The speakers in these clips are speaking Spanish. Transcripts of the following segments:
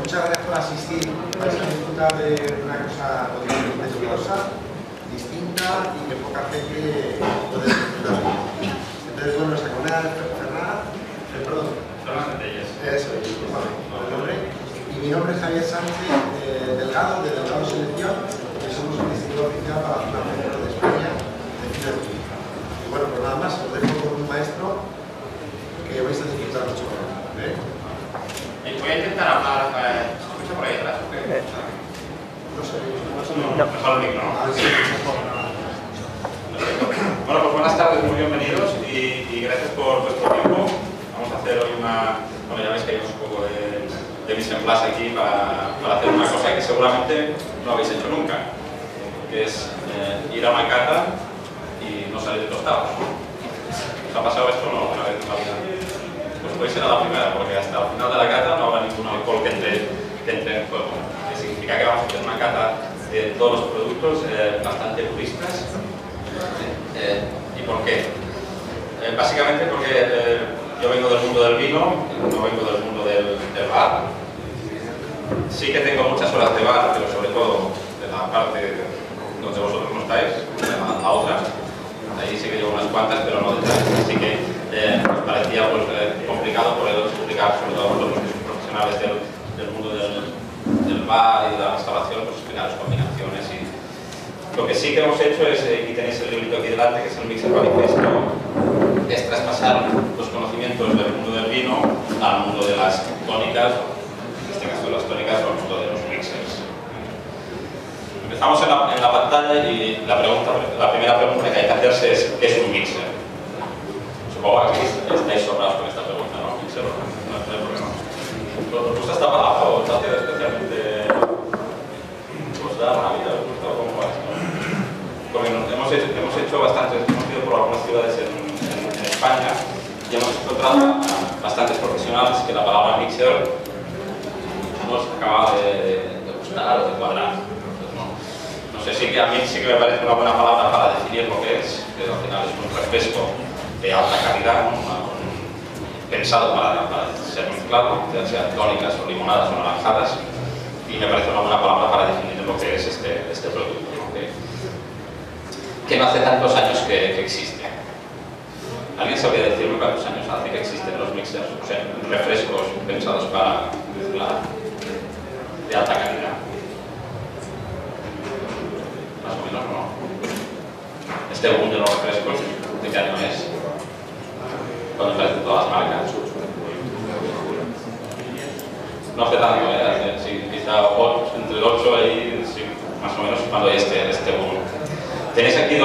muchas gracias por asistir. Vais a disfrutar de una cosa totalmente curiosa, distinta y que poca gente puede disfrutar. Entonces, bueno, nuestra comunidad perdón. Eso, discúlpame por el nombre. Y mi nombre es Javier Sánchez Delgado, de Delgado Selección, que somos el distribuidor oficial para la zona centro de España de cine turística. Y bueno, pues nada más, os dejo con un maestro que vais a disfrutar mucho. Voy a intentar hablar. ¿Se escucha por ahí atrás? No sé. Mejor el micro, ¿no? Bueno, pues buenas tardes, muy bienvenidos y gracias por vuestro tiempo. Vamos a hacer hoy una. Bueno, ya veis que hay un poco de mise en place aquí para hacer una cosa que seguramente no habéis hecho nunca, que es ir a una cata y no salir tostados. ¿Os ha pasado esto o no alguna vez en la vida? Pues hoy será la primera, porque hasta el final de la cata no habrá ningún alcohol que entre en juego. Que significa que vamos a hacer una cata de todos los productos bastante puristas. ¿Y por qué? Básicamente porque yo vengo del mundo del vino, no vengo del mundo del bar. Sí que tengo muchas horas de bar, pero sobre todo de la parte donde vosotros no estáis, la otra. Ahí sí que llevo unas cuantas, pero no detrás. Así que nos parecía pues, complicado poder explicar, sobre todo a vosotros que sois profesionales del mundo del bar y de la restauración, pues explicar las combinaciones. Y lo que sí que hemos hecho es, y tenéis el librito aquí delante, que es el Mixer Manifesto, es traspasar los conocimientos del mundo del vino al mundo de las tónicas, en este caso de las tónicas, o al mundo de los mixers. Empezamos en la pantalla y la primera pregunta que hay que hacerse es ¿qué es un mixer? Supongo que estáis sobrados con esta pregunta, ¿no? ¿Mixer? No hay problema. ¿Os gusta esta palabra o os hace especialmente? ¿Os da rabia? ¿Os gusta cómo va esto? Porque hemos hecho bastante, hemos ido por algunas ciudades en España y hemos encontrado a bastantes profesionales que la palabra mixer nos acaba de gustar o de cuadrar. No sé, sí que a mí sí que me parece una buena palabra para definir lo que es, que al final es un refresco de alta calidad, ¿no? Pensado para ser mezclado, ya sean tónicas o limonadas o naranjadas, y me parece una buena palabra para definir lo que es este producto, ¿no? que no hace tantos años que existe. ¿Alguien sabría decirme cuántos años hace que existen los mixers? O sea, refrescos pensados para mezclar de alta calidad. Más o menos, ¿no? Este boom de los refrescos, ¿de qué año es? Cuando aparecen todas las marcas. No hace tanto, sí, quizá entre el 8 y sí, más o menos cuando hay este boom. Tenéis aquí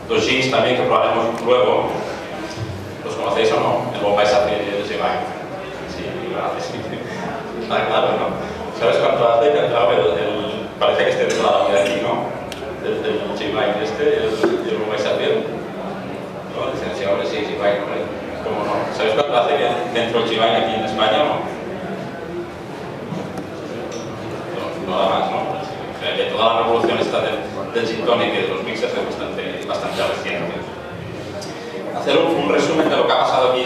dos jeans también que probaremos luego. ¿Los conocéis o no? El Bombay Sapphire y el Chivay. Sí, está claro, ¿no? ¿Sabes cuánto hace que parece que esté de la de aquí, ¿no? El Chivay y el Bombay Sapphire. ¿No? Dicen, sí, hombre, sí, Chivay, hombre. ¿Cómo no? ¿Sabes cuánto hace que entró el Chivay aquí en España o no? No da más, ¿no? Que toda la revolución esta del gin tonic y de los mixers es bastante reciente. Hacer un resumen de lo que ha pasado aquí,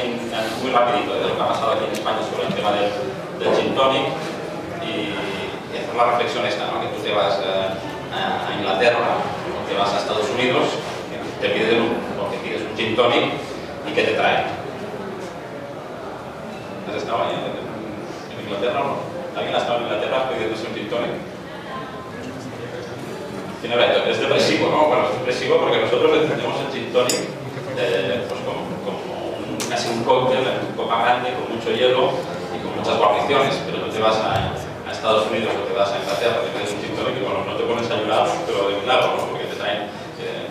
muy rapidito, de lo que ha pasado aquí en España sobre el tema del gin tonic y hacer la reflexión esta, ¿no? Que tú te vas a Inglaterra o te vas a Estados Unidos, te pides un gin tonic y ¿qué te traen? ¿Has estado ahí en Inglaterra o no? ¿Alguien ha estado en Inglaterra pidiéndose un gin tonic? Es depresivo, ¿no? Bueno, es depresivo porque nosotros entendemos el gin tonic pues como casi un cóctel en una copa grande con mucho hielo y con muchas guarniciones, pero tú te vas a Estados Unidos o te vas a Inglaterra, te pides un gin tonic y bueno, no te pones a llorar, pero de milagro, ¿no? Porque te traen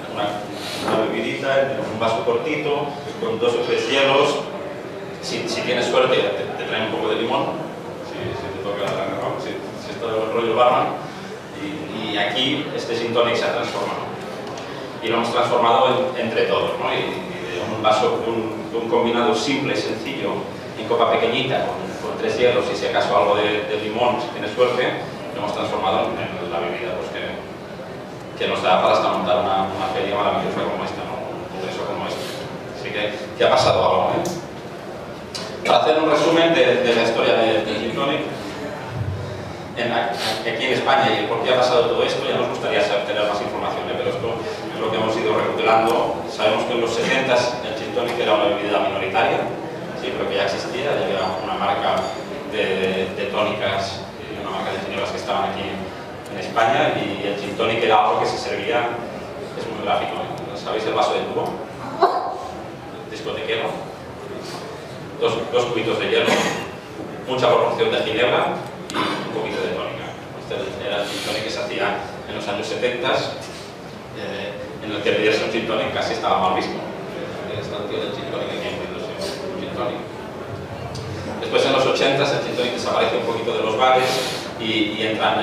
una bebidita en un vaso cortito, con 2 o 3 hielos. Si tienes suerte, te traen un poco de limón, si te toca si está el rollo barman. Y aquí este gin tonic se ha transformado. Y lo hemos transformado entre todos, ¿no? Y de un vaso, de un combinado simple, sencillo, en copa pequeñita, con 3 hielos y si acaso algo de limón, si tienes suerte, lo hemos transformado en la bebida pues, que nos da para hasta montar una feria maravillosa como esta, ¿no? Un congreso como este. Así que ha pasado algo, ¿eh? Para hacer un resumen de la historia del aquí en España y por qué ha pasado todo esto, ya nos gustaría tener más información, pero esto es lo que hemos ido recopilando. Sabemos que en los 70s el gin tonic era una bebida minoritaria, sí, pero que ya existía, ya había una marca de tónicas, una marca de ginebras que estaban aquí en España, y el gin tonic era algo que se servía, es muy gráfico, ¿eh? ¿Sabéis el vaso de tubo? Discotequero, dos cubitos de hielo, mucha proporción de ginebra y un poquito de tónica. Este era el gin tonic que se hacía en los años 70, en el que pedirse un gin tonic casi estaba mal visto. Está el tío del gin tonic aquí incluido un gin tonic. Después en los 80s el gin tonic desaparece un poquito de los bares y entran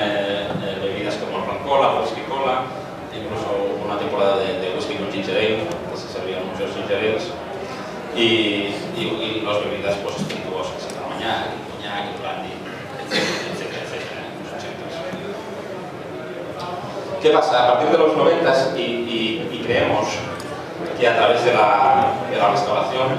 bebidas como el ron cola, whisky cola, incluso hubo una temporada de whisky con ginger ale, que se servían muchos ginger ales, y las bebidas pues espirituosas, el armagnac, el coñac, el brandy, etcétera, en los 80s. ¿Qué pasa? A partir de los 90s y creemos que a través de la restauración,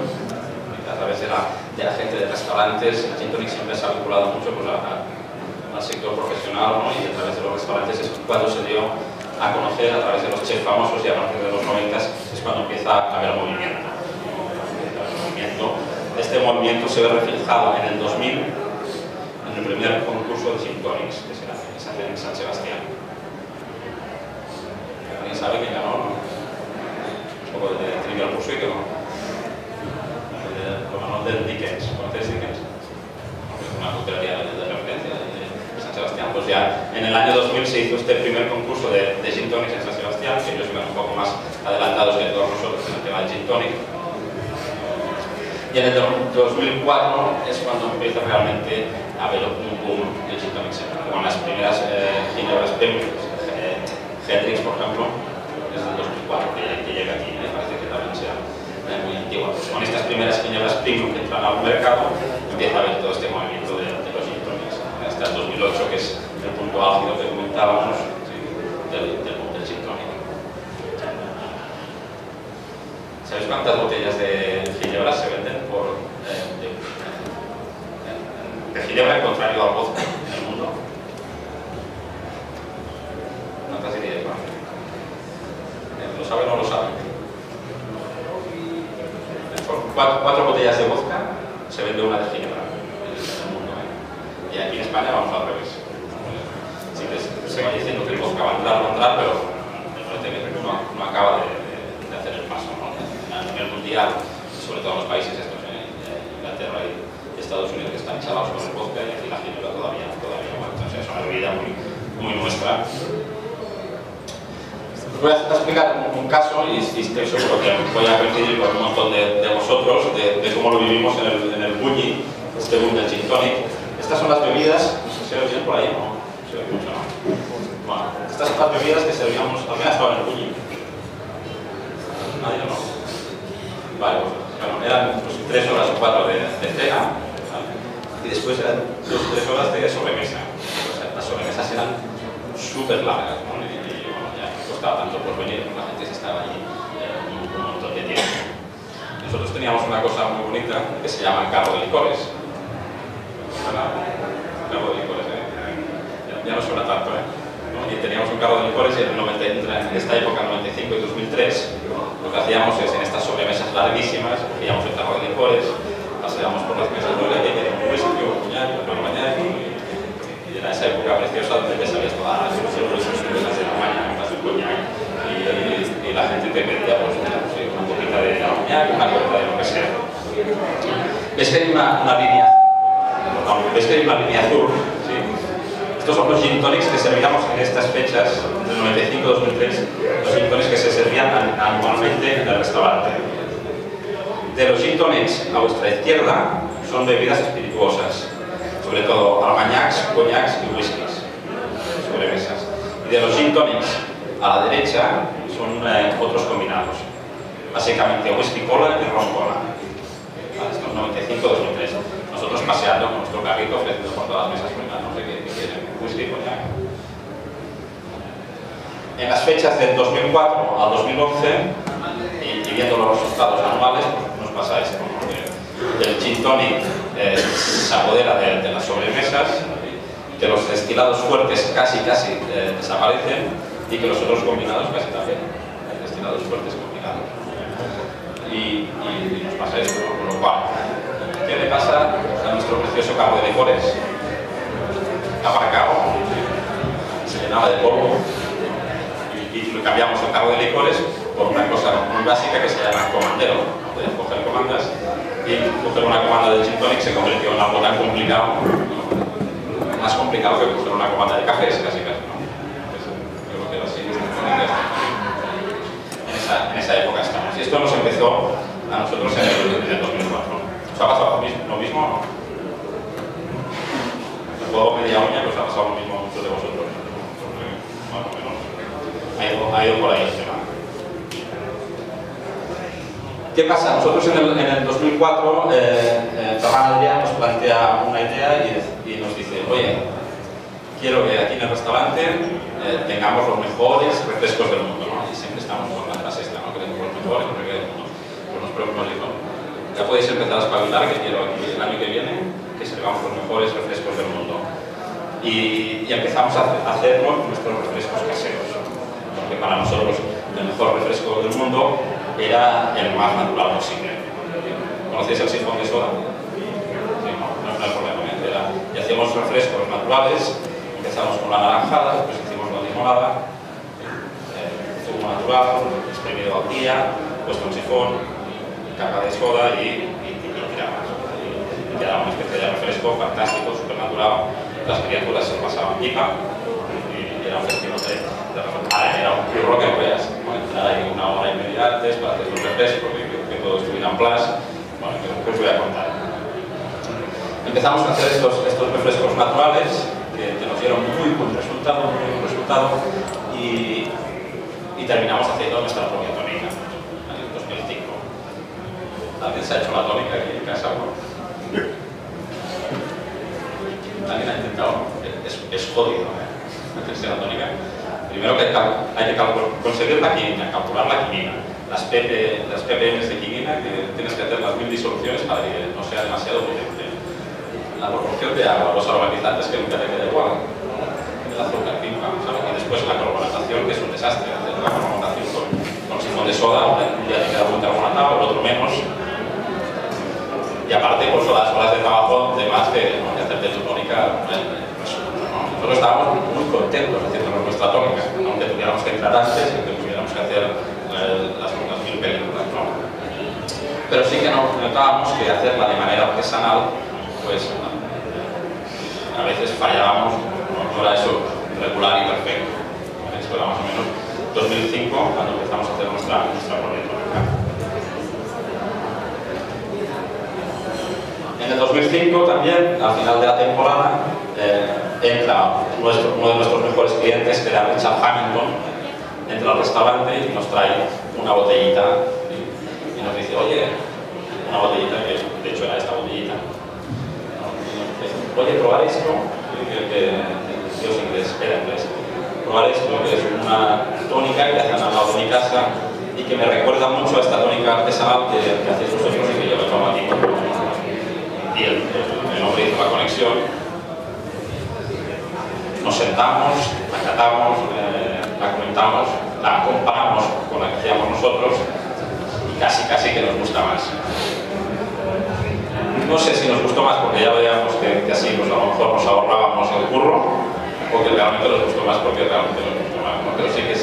a través de la gente de restaurantes, el gin tonic siempre se ha vinculado mucho pues, al sector profesional, ¿no? Y a través de los restaurantes es cuando se dio a conocer, a través de los chefs famosos, y a partir de los 90s es cuando empieza a haber movimiento. Este movimiento se ve reflejado en el 2000 en el primer concurso de gin tonics que se hace en San Sebastián. ¿Alguien sabe quién ganó? Un poco de Trivial Pursuit, ¿no? Lo ganó del Dickens. ¿Conoces Dickens? Es una coctelería de referencia de San Sebastián. Pues ya en el año 2000 se hizo este primer concurso de gin tonics en San Sebastián, que ellos iban un poco más adelantados que todos nosotros en el tema del gin tonic. Y en el 2004 es cuando empieza realmente a haber un boom del gin tonic, con las primeras ginebras premium, Hendrix, por ejemplo, es del 2004 que llega aquí, me parece que también sea muy antigua. Pues con estas primeras ginebras premium que entran al mercado, empieza a haber todo este movimiento de los gin tonics. Hasta el 2008, que es el punto álgido que comentábamos, ¿sí? del gin tonic. ¿Sabéis cuántas botellas de ginebra se venden de ginebra, en contrario al vodka en el mundo? No te has ideas, ¿no? ¿Lo saben o no lo saben? Por 4 botellas de vodka se vende una de ginebra en el mundo, ¿eh? Y aquí en España vamos al revés. Sí que se va diciendo que el vodka va a entrar, pero me parece que no acaba de hacer el paso, ¿no? A nivel mundial, sobre todo en los países estos, Inglaterra y Estados Unidos, que están chalados con el vodka, y aquí la ginebra todavía no. Entonces es una bebida muy nuestra. Os voy a explicar un caso, y estoy seguro que voy a coincidir con un montón de vosotros, de cómo lo vivimos en el Bulli, este boom del gin tonic. Estas son las bebidas, no sé si se ve bien por ahí, ¿no? Se ve mucho, ¿no? Bueno, estas son las bebidas que servíamos, también ha estado en el Bulli. ¿Nadie no? Vale, pues bueno, eran pues, 3 horas o 4 de cena, ¿vale? Y después eran 2 o 3 horas de sobremesa. O sea, las sobremesas eran súper largas, ¿no? Y bueno, ya costaba tanto por venir, la gente se estaba allí un montón de tiempo. Nosotros teníamos una cosa muy bonita que se llama carro de licores. Carro de licores, ¿eh? Ya no suena tanto, ¿eh? ¿No? Y teníamos un carro de licores y en esta época, 95 y 2003, lo que hacíamos es en estas sobremesas larguísimas, cogíamos el carro de licores, paseábamos por las mesas de la calle, un whisky, un coñac, un armagnac, y era esa época preciosa donde te sabías todas las cervezas de armagnac, un coñac, y la gente te pedía pues, una copita de armagnac, una copita de lo que sea. ¿Ves que hay una línea? ¿Ves que hay una línea azul? ¿Sí? Estos son los gin tonics que servíamos en estas fechas, del 95-2003, los gin tonics que se servían anualmente en el restaurante. De los gin tonics a vuestra izquierda son bebidas espirituosas, sobre todo armagnacs, coñacs y whiskies, sobremesas. Y de los gin tonics a la derecha son otros combinados, básicamente whisky cola y ron cola. Esto es 95-2003. Nosotros paseando con nuestro carrito ofreciendo por todas las mesas, no sé qué quieren, whisky y coñac. En las fechas del 2004 al 2011, y viendo los resultados anuales, pues nos pasa esto, ¿no? El gin tonic se apodera de las sobremesas, que los destilados fuertes casi desaparecen y que los otros combinados casi también. Hay destilados fuertes combinados. Y nos pasa esto, ¿no? Con lo cual, ¿qué le pasa a nuestro precioso carro de licores? Aparcado, se llenaba de polvo y lo cambiamos el carro de licores por una cosa muy básica que se llama comandero. Puedes coger comandas y coger una comanda de gin tonic se convirtió en algo tan complicado, más complicado que coger una comanda de cafés, casi, ¿no? Yo creo que era así, en esa época estamos. Y esto nos empezó a nosotros en el 2004. ¿Os ha pasado lo mismo o no? El juego media uña, pues ha pasado lo mismo a muchos de vosotros. Más o menos. Ha ido por ahí el tema. ¿Qué pasa? Nosotros en el 2004, Ferran Adrià nos plantea una idea y nos dice, oye, quiero que aquí en el restaurante tengamos los mejores refrescos del mundo, ¿no? Y siempre estamos con la frase esta, ¿no? Queremos los mejores refrescos del mundo. Pues nos dijo, ya podéis empezar a espabilar, que quiero aquí el año que viene que sirvamos los mejores refrescos del mundo. Y empezamos a hacernos nuestros refrescos caseros, porque para nosotros el mejor refresco del mundo era el más natural posible. ¿Conocéis el sifón de soda? Sí, no hay problema. Y hacíamos refrescos naturales, empezamos con la naranjada, después hicimos la limonada, zumo natural, exprimido al día, puesto en sifón, carga de soda y tiramos. Y quedaba una especie de refresco fantástico, súper natural. Las criaturas se pasaban pipa y era un destino era un curro que no veas. Entrar ahí una hora y media antes para hacer los refrescos, que todo estuviera en place. Bueno, que os voy a contar. Empezamos a hacer estos refrescos naturales que nos dieron muy buen resultado y terminamos haciendo nuestra propia tónica en el 2005. ¿Alguien se ha hecho la tónica aquí en casa? ¿Alguien ha intentado? Es jodido, hacerse la tónica. Primero que hay que conseguir la quinina, calcular la quinina, las ppm de quinina, que tienes que hacer las 1000 disoluciones para que no sea demasiado potente. La proporción de agua, los aromatizantes que nunca te queda igual, el azúcar, ¿sabes? Y después la carbonatación, que es un desastre, hacer la carbonatación con sifón de soda, un día te queda muy carbonatado, el otro menos. Y aparte, pues las horas de trabajo de más que hacerte tu tónica. Nosotros estábamos muy contentos haciéndonos nuestra tónica, aunque tuviéramos que entrar antes y que tuviéramos que hacer las 1000 películas, ¿no? Pero sí que notábamos que hacerla de manera artesanal, pues a veces fallábamos, no era eso regular y perfecto. Esto era más o menos 2005 cuando empezamos a hacer nuestra propia tónica. En el 2005 también, al final de la temporada, entra uno de nuestros mejores clientes, que era Richard Hamilton, entra al restaurante y nos trae una botellita y nos dice, oye, una botellita que de hecho era esta botellita. Oye, probar esto, Dios inglés, era inglés. Probar esto, que es una tónica que hacen al lado de mi casa y que me recuerda mucho a esta tónica artesanal que hacéis vosotros y que yo me tomo aquí. Y el hombre hizo la conexión. Nos sentamos, la catamos, la comentamos, la comparamos con la que hacíamos nosotros y casi que nos gusta más. No sé si nos gustó más porque ya veíamos que así pues a lo mejor nos ahorrábamos el curro o que realmente nos gustó más porque realmente nos gustó más, ¿no? Pero sí que es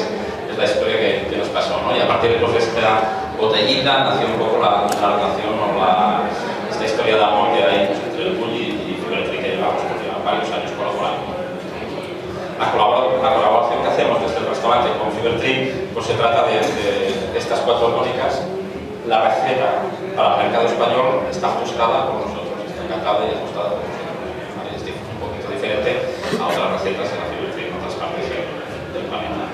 la historia que nos pasó, ¿no? Y a partir de esta botellita nació un poco la relación o esta historia de amor que hay pues, entre el Bulli y Fever-Tree que llevamos varios años colaborando. La colaboración que hacemos desde el restaurante con Fever-Tree pues se trata de estas 4 tónicas. La receta para el mercado español está ajustada por nosotros, está encantada y ajustada por nosotros. Es un poquito diferente a otras recetas de la Fever-Tree en otras partes del planeta.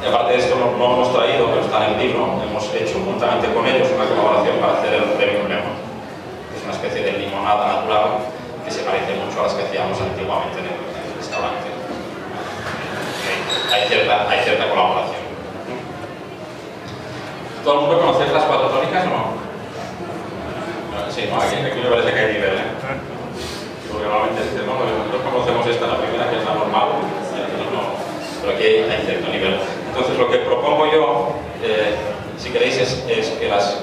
Y aparte de esto no hemos traído, pero está en el libro, hemos hecho juntamente con ellos una colaboración para hacer el Premium Lemon, que es una especie de limonada natural que se parece mucho a las que hacíamos antiguamente en el restaurante. Hay cierta colaboración. ¿Todo el mundo conoce las 4 tónicas o no? Sí, no, aquí me parece que hay nivel, ¿eh? Porque normalmente no cogemos esta, la primera, que es la normal, pero aquí hay cierto nivel. Entonces, lo que propongo yo, si queréis, es que las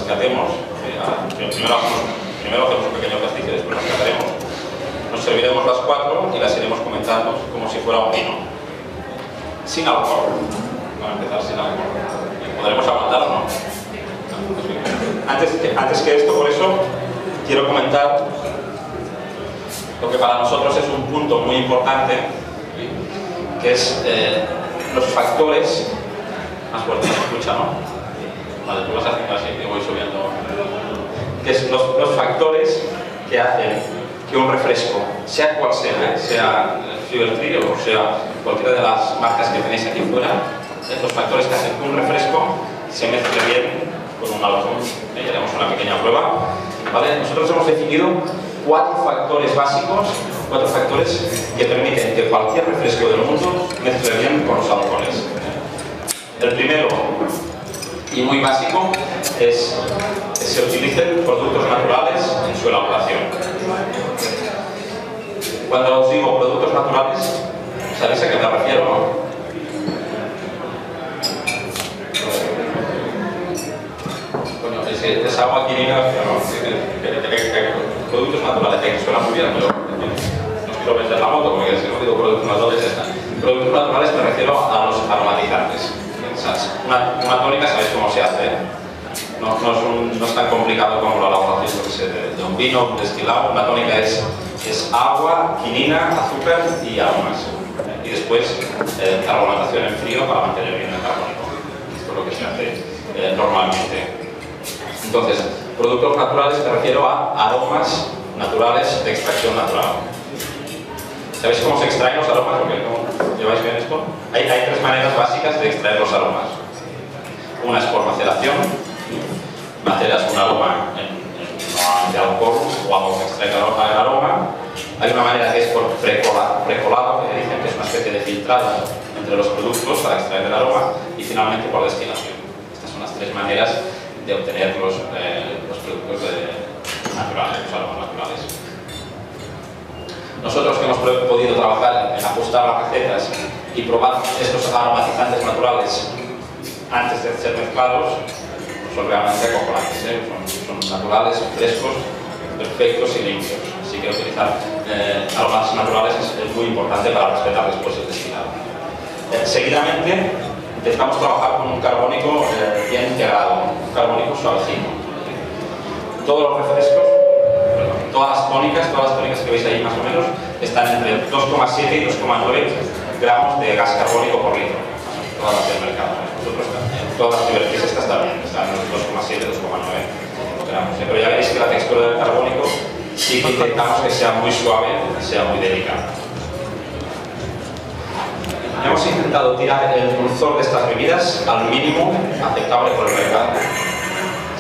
catemos. Primero hacemos un pequeño ejercicio, después las cataremos. Nos serviremos las 4 y las iremos comentando como si fuera un vino. Sin alcohol. Vamos a empezar sin alcohol. ¿Podremos aguantar o no? Antes que esto, por eso, quiero comentar lo que para nosotros es un punto muy importante, que es los factores. Más fuerte, se escucha, ¿no? Vale, tú vas haciendo así, que voy subiendo. Que es los factores que hacen que un refresco, sea cual sea Fever-Tree o sea cualquiera de las marcas que tenéis aquí fuera, los factores que hacen que un refresco se mezcle bien con un alcohol. Ya haremos una pequeña prueba. ¿Vale? Nosotros hemos definido 4 factores básicos, 4 factores que permiten que cualquier refresco del mundo mezcle bien con los alcoholes. El primero, y muy básico, es que se utilicen productos naturales en su elaboración. Cuando os digo productos naturales, ¿sabéis a qué me refiero, no? Bueno, es agua química, productos naturales, que suena muy bien, pero no quiero vender la moto, porque si no digo productos naturales, ya están. Productos naturales me refiero a los aromatizantes. Una tónica, ¿sabéis cómo se hace? No es tan complicado como la elaboración de un vino, un destilado. Una tónica es agua, quinina, azúcar y aromas. Y después carbonatación en frío para mantener bien el carbónico. Esto es lo que se hace normalmente. Entonces, productos naturales me refiero a aromas naturales de extracción natural. ¿Sabéis cómo se extraen los aromas? Porque ¿no lleváis bien esto? Hay 3 maneras básicas de extraer los aromas. Una es por maceración. Maceras un aroma de alcohol o algo que extrae el aroma. Hay una manera que es por precolado, que dicen que es una especie de filtrado entre los productos para extraer el aroma. Y finalmente por destilación. Estas son las 3 maneras de obtener los productos naturales, los aromas naturales. Nosotros que hemos podido trabajar en ajustar las recetas y probar estos aromatizantes naturales antes de ser mezclados, son realmente acojonantes, son naturales, frescos, perfectos y limpios. Así que utilizar aromas naturales es muy importante para respetar después el destilado. Seguidamente intentamos trabajar con un carbónico bien integrado, un carbónico suavecito. Todos los refrescos, todas las tónicas que veis ahí más o menos, están entre 2,7 y 2,9 gramos de gas carbónico por litro. Todas las del mercado. Nosotros, todas las Fever-Tree estas también, están en 2,7, 2,9 gramos. Pero ya veréis que la textura del carbónico sí que intentamos que sea muy suave, que sea muy delicada. Hemos intentado tirar el dulzor de estas bebidas al mínimo aceptable por el mercado.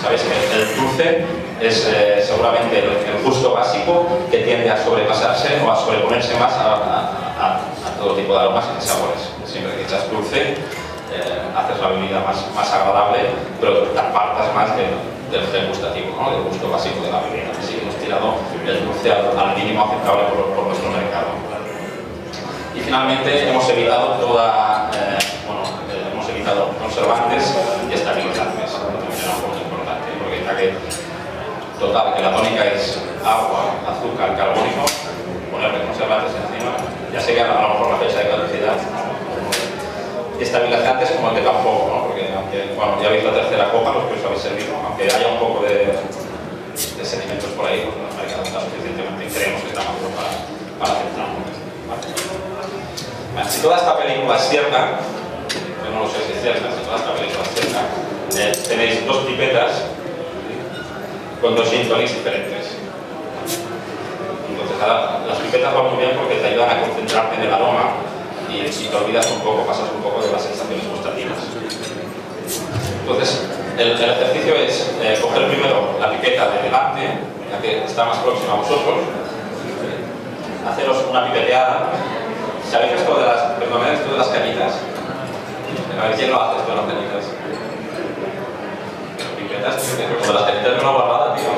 Sabéis que el dulce es seguramente el gusto básico que tiende a sobrepasarse o a sobreponerse más a todo tipo de aromas y de sabores. Siempre que echas dulce, haces la bebida más agradable, pero te apartas más del gen gustativo, ¿no? Del gusto básico de la bebida. Así que hemos tirado el dulce al mínimo aceptable por nuestro mercado. Y finalmente hemos evitado hemos evitado conservantes y estabilizantes. También era un punto importante, porque ya que que la tónica es agua, azúcar, carbónico, ponerle conservantes encima, ya sé que a lo mejor la fecha de caducidad. Estabilizantes como el de tampoco, ¿no? Porque aunque, bueno, ya veis la tercera copa, los que os habéis servido, aunque haya un poco de sedimentos por ahí, pues no hay que adaptar suficientemente, creemos que está maduro para aceptarlo. Si toda esta película es cierta, yo no lo sé si es cierta, si toda esta película es cierta, tenéis 2 pipetas con 2 gin tonics diferentes. Entonces, las pipetas van muy bien porque te ayudan a concentrarte en el aroma y te olvidas un poco, pasas un poco de las sensaciones gustativas. Entonces, el ejercicio es coger primero la pipeta de delante, la que está más próxima a vosotros, haceros una pipeteada. ¿Sabéis esto de las, esto de las cañitas? A ver quién lo hace esto de las cañitas. Pipetas, como las cañitas de una guardada, tío.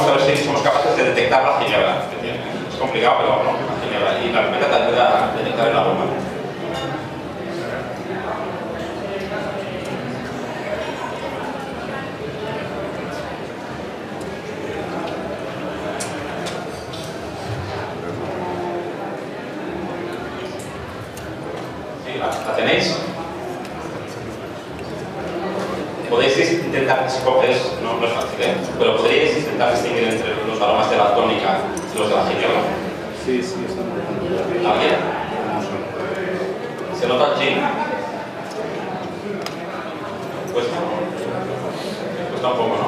vamos a ver si somos capaces de detectar la ginebra. Es complicado, pero no, la ginebra. Y la pipeta te ayuda a detectar el aroma. Sí, ¿la tenéis? Podéis intentar, si cogéis, no es fácil, pero podríais intentar distinguir entre los aromas de la tónica y los de la ginebra. Sí, está muy bien. ¿Alguien? ¿Se nota el gin? Cuesta un poco, ¿no?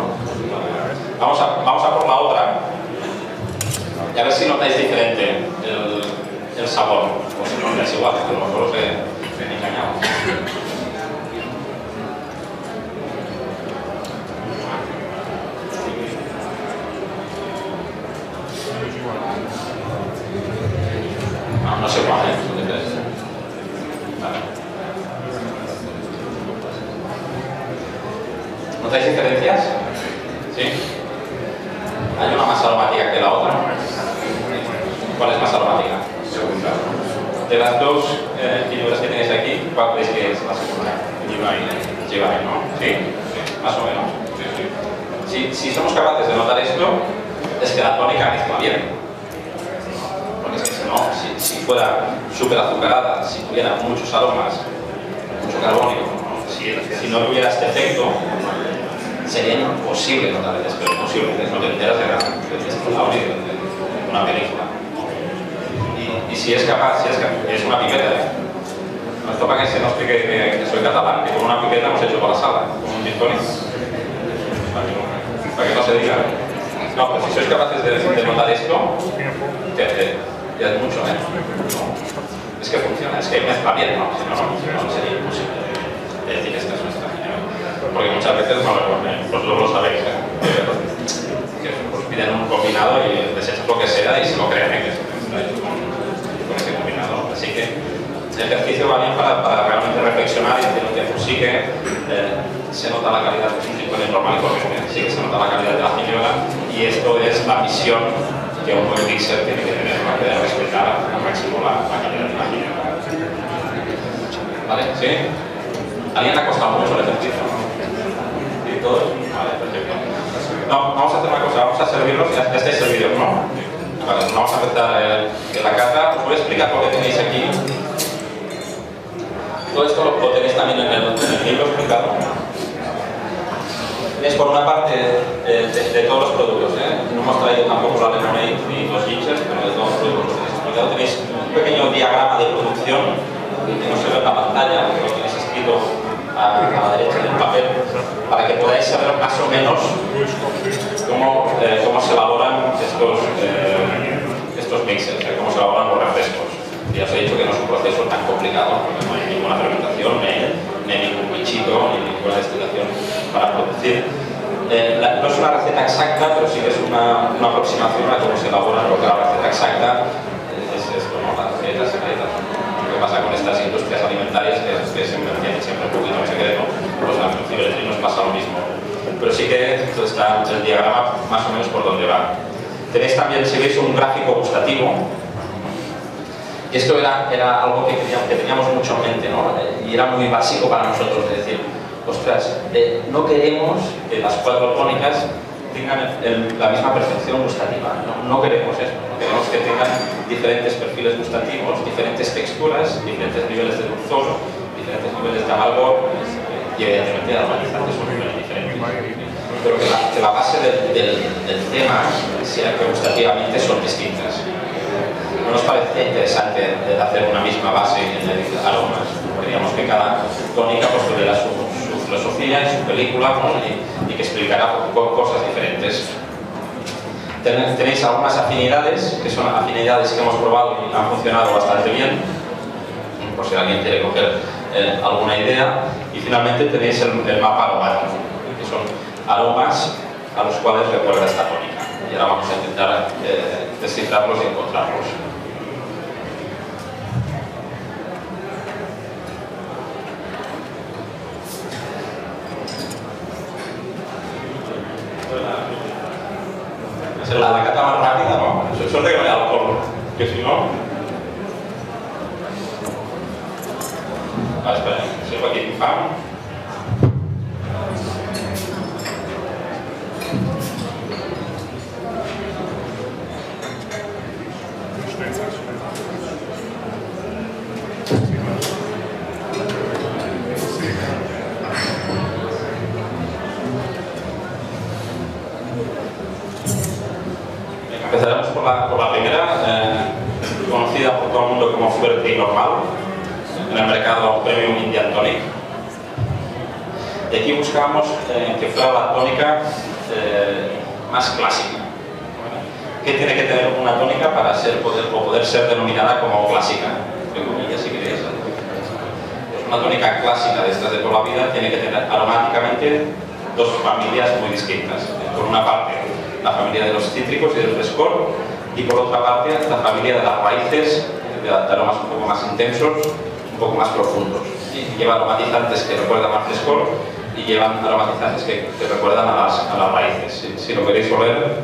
Vamos a por la otra y a ver si notáis diferente el sabor, o si no es igual, que a lo mejor os he engañado. No sé cuál es, ¿dónde crees? Vale. ¿Notáis diferencias? ¿Sí? ¿Hay una más aromática que la otra? ¿Cuál es más aromática? Segunda. De las dos ginebras que tenéis aquí, ¿cuál creéis que es la segunda? Llevain, ¿no? ¿Sí? Más o menos. Si somos capaces de notar esto, es que la tónica mezcla bien. Porque es que si no, si fuera súper azucarada, si tuviera muchos aromas, mucho carbónico, si no tuviera este efecto, sería imposible notar el despegue, imposible, no te enteras de una película. Y si es capaz, es una pipeta, esto para que se nos explique que soy catalán, que con una pipeta hemos hecho toda la sala, con un gin tonic, para que no se diga. No, pues si sois capaces de notar esto, ya es mucho, ¿eh? Es que funciona, es que mezcla bien, ¿no? Si no sería imposible decir que esta es nuestra ginebra. Porque muchas veces no lo ponen, vosotros lo sabéis, ¿eh? Que os piden un combinado y les echas lo que sea y se lo creen, ¿eh? Que con ese combinado. Así que el ejercicio va bien para realmente reflexionar y decir, que pues sí que se nota la calidad de un gin normal y corriente, sí que se nota la calidad de la ginebra y esto es la misión que un buen mixer tiene que tener para poder respetar al máximo la calidad de la ginebra. ¿Vale? ¿Sí? ¿Alguien le ha costado mucho el ejercicio? ¿Sí? ¿Todos? Vale, perfecto. No, vamos a hacer una cosa, vamos a servirlos, ya estáis servidos, ¿no? Vale, vamos a empezar la cata. Os voy a explicar lo que tenéis aquí. Todo esto lo tenéis también en el libro explicado. Tenéis por una parte de todos los productos, no hemos traído tampoco la lemonade ni los gingers, pero de todos los productos lo tenéis explicado. Tenéis un pequeño diagrama de producción que no se ve en la pantalla, que lo tenéis escrito a la derecha del papel, para que podáis saber más o menos cómo se elaboran estos mixers, cómo se elaboran los refrescos. Ya os he dicho que no es un proceso tan complicado, porque no hay ninguna fermentación, ni ningún bichito, ni ninguna destilación para producir. No es una receta exacta, pero sí que es una aproximación a cómo se elabora, porque la receta exacta es esto, ¿no? Las recetas secretas. Lo que pasa con estas industrias alimentarias que se mantienen siempre un poquito en secreto, pues a los cibertrinos pasa lo mismo. Pero sí que está el diagrama más o menos por donde va. Tenéis también, si veis, un gráfico gustativo. Y esto era algo que teníamos mucho en mente, ¿no? Y era muy básico para nosotros, de decir, ostras, no queremos que las cuatro tónicas tengan la misma percepción gustativa, no queremos eso, no queremos que tengan diferentes perfiles gustativos, diferentes texturas, diferentes niveles de dulzor, diferentes niveles de amargor, y evidentemente de aromatizantes son niveles diferentes. Pero que la base del tema sea que gustativamente son distintas. No nos parecía interesante hacer una misma base en aromas. Queríamos que cada tónica pues, tuviera su filosofía y su película, ¿no? y que explicara cosas diferentes. Tenéis algunas afinidades, que son afinidades que hemos probado y han funcionado bastante bien, por si alguien quiere coger alguna idea. Y finalmente tenéis el mapa aromático, que son aromas a los cuales recuerda esta tónica. Y ahora vamos a intentar descifrarlos y encontrarlos. suerte que no hay alcohol, que si no... Vale, espera, sirvo aquí un fan. Empezaremos por la primera, conocida por todo el mundo como Fuerte y Normal, en el mercado Premium Indian Tonic. Y aquí buscamos que fuera la tónica más clásica. ¿Qué tiene que tener una tónica para poder ser denominada como clásica? Entre comillas, si queréis. Pues una tónica clásica de estas de toda la vida tiene que tener aromáticamente dos familias muy distintas. Por una parte, la familia de los cítricos y del frescor, y por otra parte, la familia de las raíces, de aromas un poco más intensos, un poco más profundos. Y lleva aromatizantes que recuerdan al frescor y llevan aromatizantes que recuerdan a las raíces. Si lo queréis oler,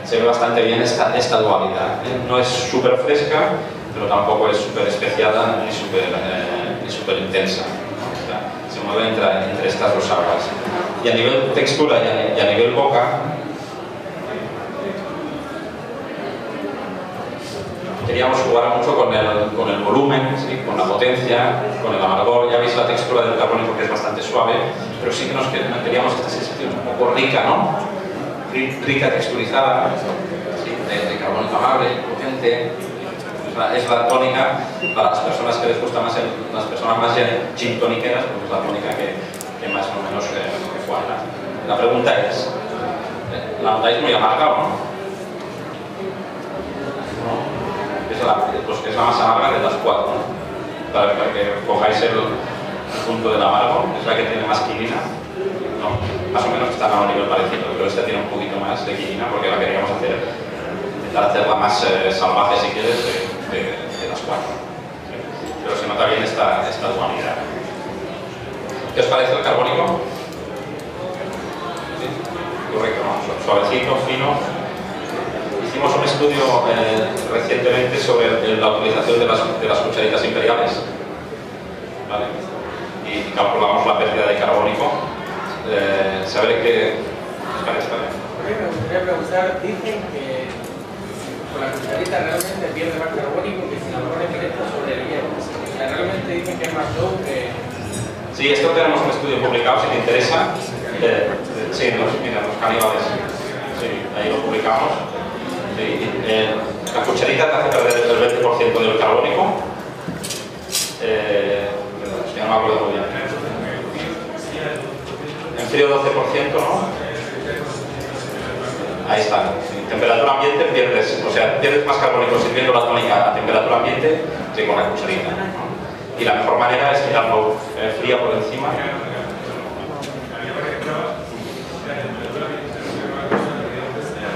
se ve bastante bien esta dualidad. No es súper fresca, pero tampoco es súper especiada ni súper intensa. Se mueve entre estas dos aguas. Y a nivel textura y a nivel boca, queríamos jugar mucho con el volumen, ¿sí? Con la potencia, con el amargor. Ya veis la textura del carbónico, que es bastante suave, pero sí que nos queríamos esta sensación un poco rica, ¿no? Rica, texturizada, ¿sí? de carbónico amable, potente. Es la tónica para las personas que les gusta más, las personas más gin toniqueras, pues es la tónica que más o menos cuadra. La pregunta es, ¿la notáis muy amarga o no? Pues que es la más amarga de las cuatro, ¿no? Para que cojáis el punto del amargo, es la que tiene más quinina. No, más o menos están a un nivel parecido, pero esta tiene un poquito más de quinina porque la queríamos intentar hacerla más salvaje, si quieres, de las cuatro. ¿Sí? Pero se nota bien esta dualidad. ¿Qué os parece el carbónico? ¿Sí? Correcto, ¿no? Suavecito, fino. Hicimos un estudio recientemente sobre la utilización de las cucharitas imperiales, ¿vale? Y calculamos la pérdida de carbónico. Saber que... Espera. Me gustaría preguntar, dicen que con la cucharita realmente pierde más carbónico que si la pones directo sobre el hielo. O sea, realmente dicen que es más low que... Sí, esto tenemos un estudio publicado, si te interesa. Sí, mira, los caníbales. Sí, ahí lo publicamos. Sí, la cucharita te hace perder el 20% del carbónico. Ya no me acuerdo muy bien. En frío 12%, ¿no? Ahí está. En temperatura ambiente pierdes más carbónico sirviendo la tónica a temperatura ambiente que con la cucharita, ¿no? Y la mejor manera es tirarlo fría por encima.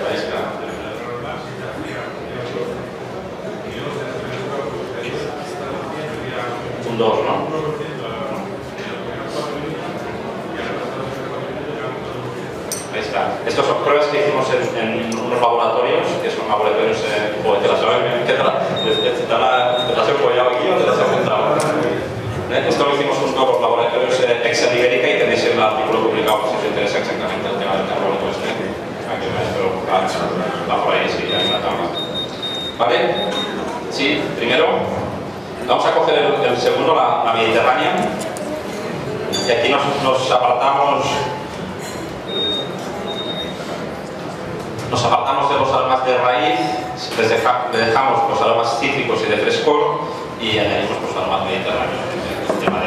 Ahí está. Un 2, ¿no? Ahí está. Estas son pruebas que hicimos en unos laboratorios, que son laboratorios... ¿te las he apoyado aquí o te las he apuntado? Esto lo hicimos junto a los laboratorios Excel Ibérica y tenéis el artículo publicado si os interesa exactamente el tema del carbónico este. Aquí maestro va por ahí, sí, hay una tabla. ¿Vale? Sí, primero vamos a coger el segundo, la Mediterránea, y aquí nos apartamos de los aromas de raíz, dejamos los aromas cítricos y de frescor y añadimos los aromas mediterráneos. El tema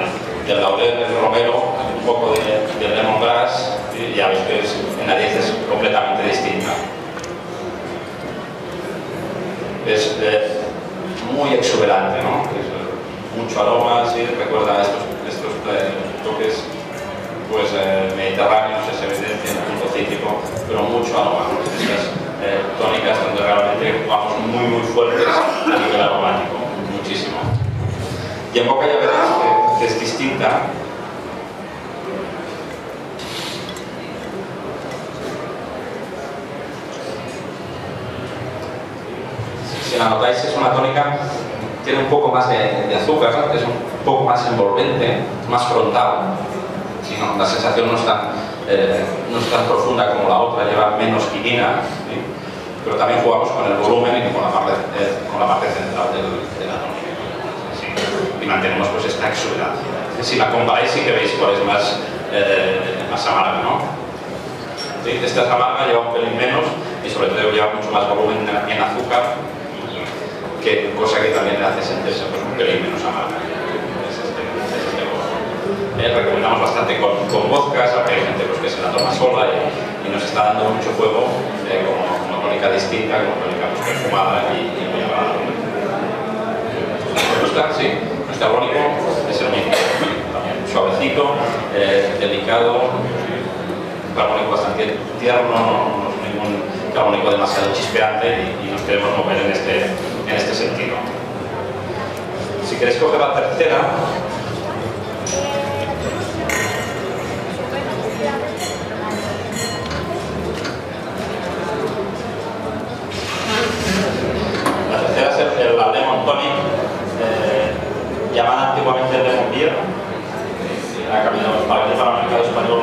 del laurel, del romero, un poco de lemongrass, y ya veis que en nariz es completamente distinta. Es muy exuberante, ¿no? Es mucho aroma, sí, recuerda estos toques pues, mediterráneos, es evidente, un punto cítrico, pero mucho aroma, ¿no? Estas tónicas donde realmente vamos muy fuertes a nivel aromático, muchísimo. Y en boca ya veréis que es distinta. si la notáis, es una tónica, tiene un poco más de azúcar, ¿no? Es un poco más envolvente, más frontal. ¿Sí? ¿No? La sensación no es tan profunda como la otra, lleva menos quinina, ¿sí? Pero también jugamos con el volumen y con la parte central de la tónica. ¿Sí? Y mantenemos pues esta exuberancia. Si la comparáis sí que veis cuál es más amarga, ¿no? ¿Sí? Esta es amarga, lleva un pelín menos y sobre todo lleva mucho más volumen en azúcar, cosa que también le hace sentirse pues, un pelín menos amarga. Recomendamos bastante con vodkas, aunque hay gente pues, que se la toma sola y nos está dando mucho juego como tónica distinta, como tónica pues, perfumada y muy agradable. ¿Me gusta? Sí. Nuestro carbónico es el mismo, también suavecito, delicado, carbónico bastante tierno, no es ningún carbónico demasiado chispeante y nos queremos mover en este sentido. Si queréis coger la tercera, es la Lemon Tonic, llamada antiguamente Lemon Beer, ha cambiado para el mercado español.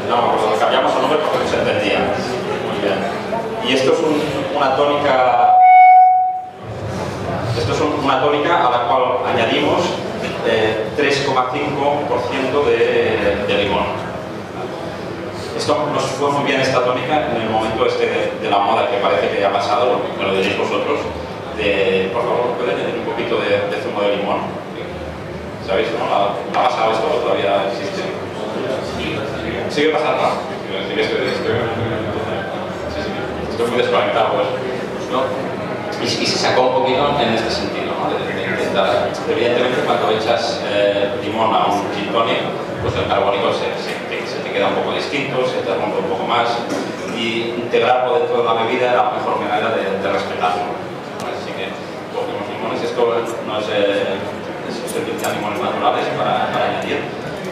No, lo cambiamos el nombre porque no se entendía. Muy bien. Y esto es una tónica. Esto es una tónica a la cual añadimos 3,5% de limón. Esto nos fue muy bien esta tónica en el momento de la moda que parece que ya ha pasado, me lo diréis vosotros, por favor, ¿pueden añadir un poquito de zumo de limón? ¿Sabéis? ¿No? ¿Ha pasado esto o todavía existe? ¿Sigue pasando? Estoy muy desconectado, pues. ¿No? Y se sacó un poquito en este sentido, ¿no? Evidentemente, cuando echas limón a un gin tonic, pues el carbónico se te queda un poco distinto, se te rompe un poco más, y integrarlo dentro de la bebida era la mejor manera de respetarlo. Así que cogemos limones, esto no es se utilizan limones naturales para añadir,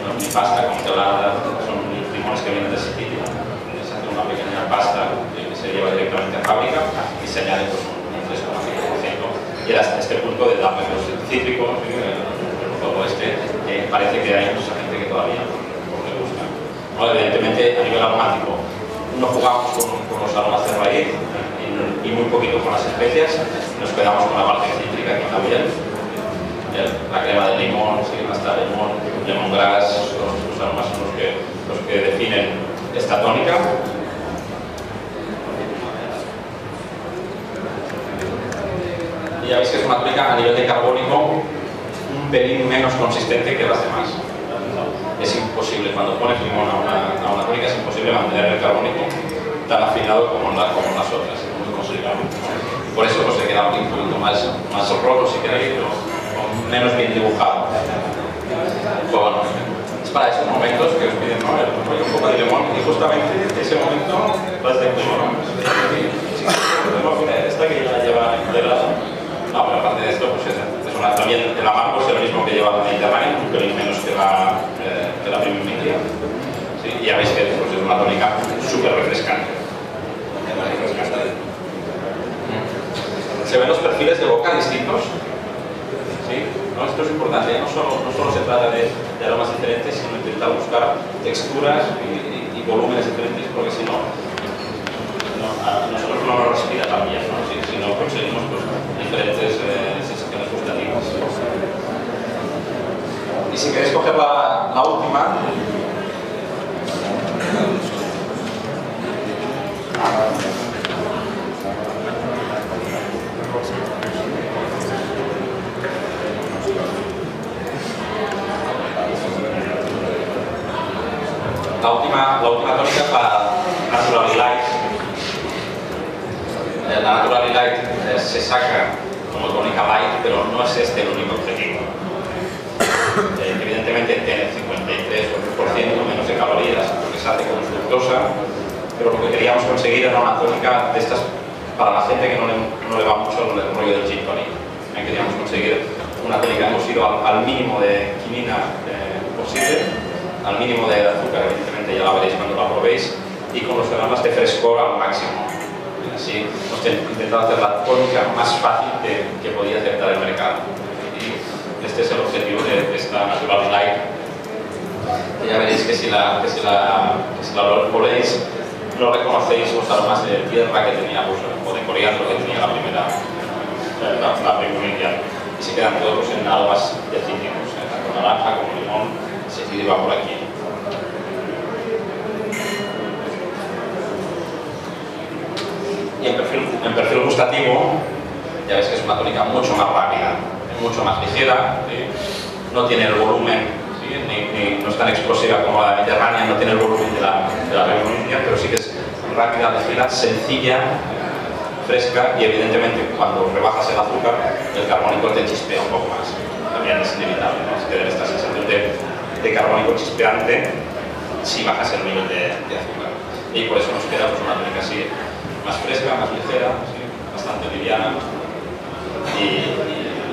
no es ni pasta congelada, son limones que vienen de Sicilia, se hace una pequeña pasta que se lleva directamente a fábrica y se añade pues, un 3,5%, y era hasta este punto de darle los cítricos, todo parece que hay mucha gente que todavía le gusta. ¿No? Evidentemente, a nivel aromático, no jugamos con los aromas de raíz y muy poquito con las especias, nos quedamos con la parte cítrica aquí también. La crema de limón, sí, hasta limón, lemongrass, los aromas son los que definen esta tónica. Y ya veis que es una tónica a nivel de carbónico un pelín menos consistente que las demás. Es imposible, cuando pones limón a una tónica, es imposible mantener el carbónico tan afinado como las otras, es muy complicado. Por eso pues, se queda un poquito más roto, si queréis, o menos bien dibujado. Pues bueno, es para esos momentos que os piden un poco de limón, y justamente ese momento las de limón. Esta que ya lleva integrada. No, pero aparte de esto, pues también el amargo es el mismo que lleva la Mediterránea, un pelín menos que la Primavera. ¿Sí? Y ya veis que pues, es una tónica súper refrescante. Se ven los perfiles de boca distintos. ¿Sí? ¿No? Esto es importante, no solo se trata de aromas diferentes, sino intentar buscar texturas y volúmenes diferentes, porque si no, a nosotros no nos respira tan bien, ¿no? Si no conseguimos pues, diferentes sensaciones gustativas. Y si queréis coger la última, la última tónica es la Naturally Light. La Naturally Light se saca como tónica light, pero no es este el único objetivo. Evidentemente tiene 53% menos de calorías porque se hace con fructosa, pero lo que queríamos conseguir era una tónica de estas para la gente que no le va mucho el rollo del gin tonic. Queríamos conseguir una tónica, hemos ido al mínimo de quinina posible, al mínimo de azúcar, evidentemente ya la veréis cuando la probéis, y con los aromas de frescor al máximo. Así hemos intentado hacer la tónica más fácil que podía aceptar el mercado. Y este es el objetivo de esta Natural Light. Que ya veréis que si la oléis, no reconocéis los aromas de tierra que tenía, pues, o de coriandro que tenía la primera inicial. Y se quedan todos en aromas de cítricos, tanto naranja como limón, se va por aquí. Y en perfil gustativo, ya veis que es una tónica mucho más rápida, mucho más ligera, ¿sí? No tiene el volumen, ¿sí? no es tan explosiva como la mediterránea, no tiene el volumen de la Bregunia, pero sí que es rápida, ligera, sencilla, fresca, y evidentemente cuando rebajas el azúcar, el carbónico te chispea un poco más. También es inevitable, ¿no? Tener esta sensación de carbónico chispeante si bajas el nivel de azúcar. Y por eso nos queda pues, una tónica así, más fresca, más ligera, ¿sí? Bastante liviana y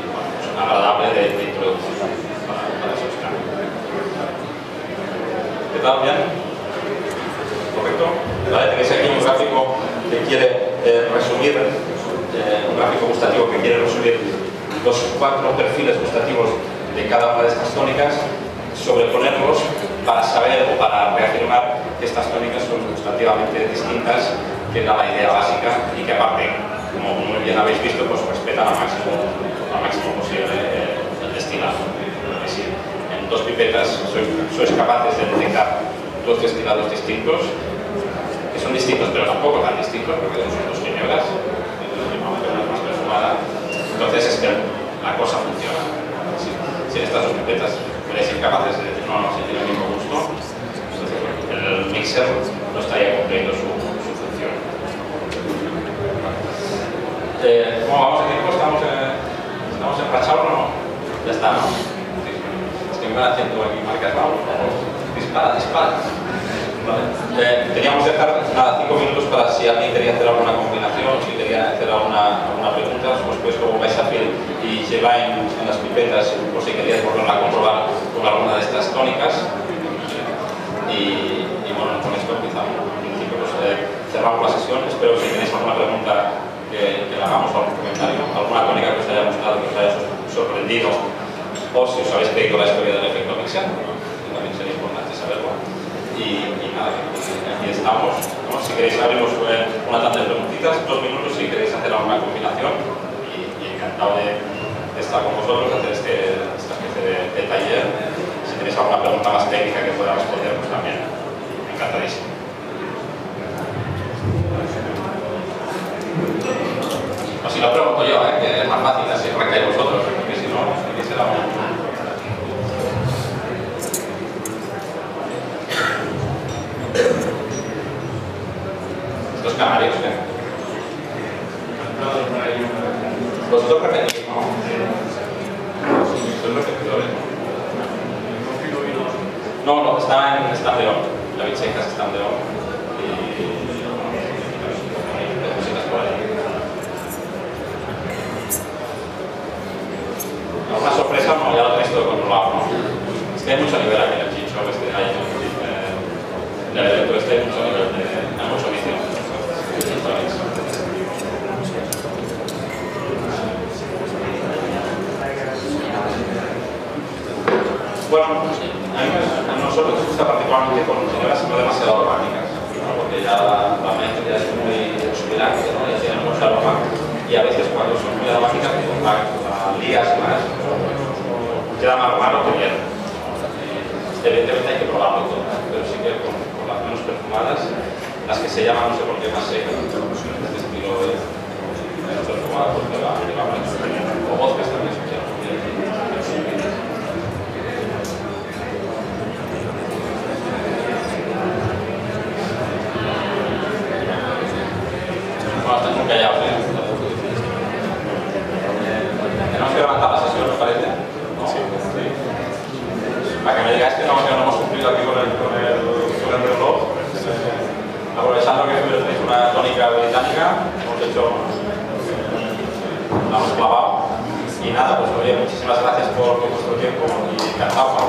bueno, pues agradable de introducción para esos cambios. ¿Qué tal? ¿Bien? ¿Correcto? ¿Vale? Tenéis aquí un gráfico que quiere resumir, un gráfico gustativo que quiere resumir los 4 perfiles gustativos de cada una de estas tónicas, sobreponerlos para saber o para reafirmar que estas tónicas son gustativamente distintas, que era la idea básica, y que aparte, como muy bien habéis visto, pues respetan al máximo posible el destilado. Es decir, en 2 pipetas sois capaces de detectar 2 destilados distintos, que son distintos pero tampoco tan distintos, porque son 2 ginebras, una es más perfumada. Entonces es que la cosa funciona. Si en estas 2 pipetas seréis incapaces de decir no, si tiene el mismo gusto, entonces el mixer no estaría cumpliendo su función. ¿Cómo vamos de tiempo? ¿Estamos enrachados o no? Ya está, ¿no? Sí. Es que me van haciendo aquí marcas, vamos, dispara. Vale. Teníamos que dejar nada, 5 minutos para si alguien quería hacer alguna combinación, si quería hacer alguna pregunta, después como vais a hacer y lleváis en las pipetas, por si queríais volverla a comprobar con alguna de estas tónicas. Y bueno, con esto empezamos. En principio, pues, cerramos la sesión. Espero que si tenéis alguna pregunta que la hagamos, algún comentario, alguna tónica que os haya gustado, que os haya sorprendido, o si os habéis creído la historia del efecto mixer, que también sería importante saberlo. Y nada, aquí estamos. ¿No? Si queréis abrimos una tanda de preguntitas, 2 minutos si queréis hacer alguna combinación, y encantado de estar con vosotros, hacer esta especie de taller. Si tenéis alguna pregunta más técnica que pueda responder, pues también encantadísimo. O si lo pregunto yo, que es más fácil, así arrancáis vosotros, porque si no, aquí será un... Los canarios, ¿eh? Vosotros repetís, ¿no? Son repetidores, ¿no? No, está en León. La Vicecas está en León. Y cositas por ahí. ¿Alguna sorpresa? No, ya lo tenéis todo controlado, ¿no? Es que hay mucho nivel aquí en el Chicho, en el evento hay mucho nivel, hay mucho vicio. Bueno, a nosotros nos gusta particularmente con ginebras no demasiado orgánicas, ¿no? Porque ya la mente ya es muy suspirante, ¿no? Ya tienen mucho aroma, y a veces cuando son muy aromáticas, la lías más, queda más raro que bien. Evidentemente hay que probarlo todo, pero sí que con las menos perfumadas, las que se llaman, no sé por qué, más secas, este estilo de menos perfumadas, pues de la o vodkas también se llaman. Bueno, están muy callados, Tenemos que levantar la sesión, ¿os parece? ¿No? Sí. Para que me digáis que no hemos cumplido aquí con el reloj. Aprovechando que es una tónica británica, hemos hecho, la hemos clavado. Y nada, pues oye, muchísimas gracias por vuestro tiempo y encantado.